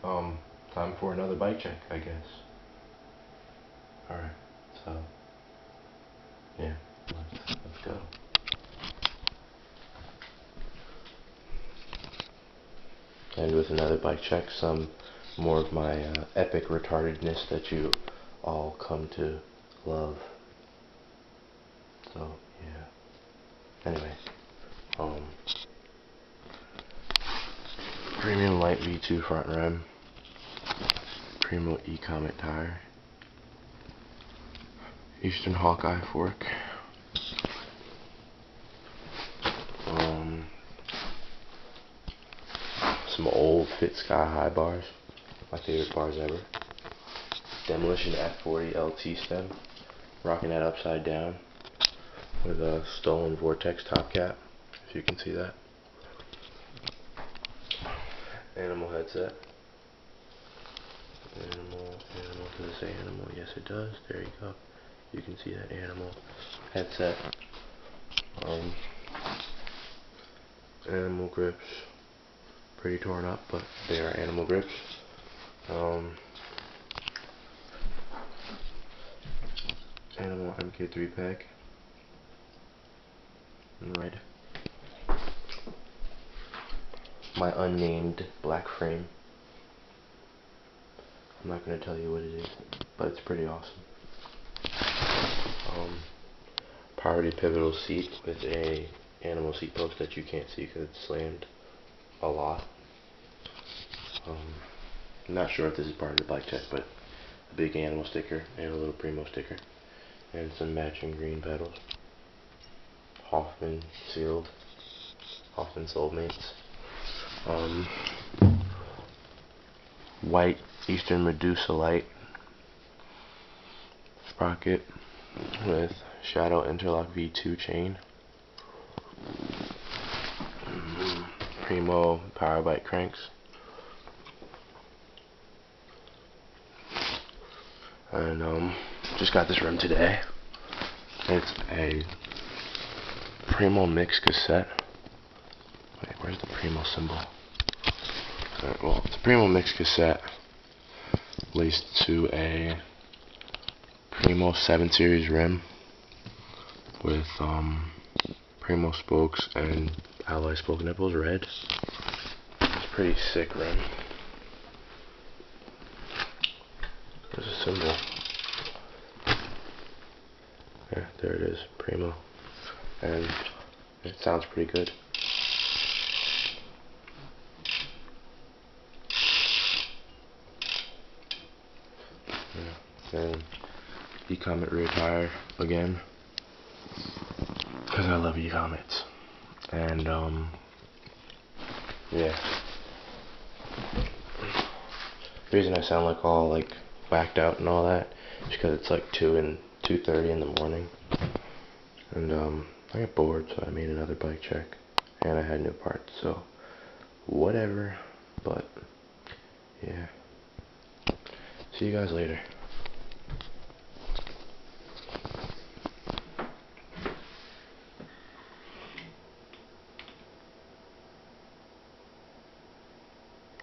Time for another bike check, I guess. Alright, so, yeah, let's go. And with another bike check, some more of my epic retardedness that you all come to love. So, yeah. Anyway, Premium Light V2 front rim, Primo E-Comet tire, Eastern Hawkeye fork, some old Fit Sky High bars, my favorite bars ever, Demolition F40 LT stem, rocking that upside down with a stolen Vortex top cap, if you can see that. Animal headset. Animal, does it say animal? Yes it does, there you go. You can see that animal headset. Animal grips. Pretty torn up, but they are animal grips. Animal MK3 pack. In red. My unnamed black frame. I'm not going to tell you what it is, but it's pretty awesome. Priority pivotal seat with a animal seat post that you can't see because it's slammed a lot. I'm not sure if this is part of the bike check, but a big animal sticker and a little Primo sticker and some matching green pedals. Hoffman sealed. Hoffman Soulmates. White Eastern Medusa light sprocket with Shadow Interlock V2 chain. Primo Power Bike cranks. And just got this rim today. It's a Primo mix cassette. Wait, where's the Primo symbol? Well, it's a Primo mix cassette laced to a Primo 7 series rim with Primo spokes and alloy spoke nipples red. It's a pretty sick rim. There's a symbol. Yeah, there it is, Primo. And it sounds pretty good. Yeah. And E-Comet rear tire again, because I love E-Comets. And yeah. The reason I sound like all like whacked out and all that is because it's like 2:30 in the morning, and I got bored, so I made another bike check, and I had new parts, so whatever. But yeah, see you guys later.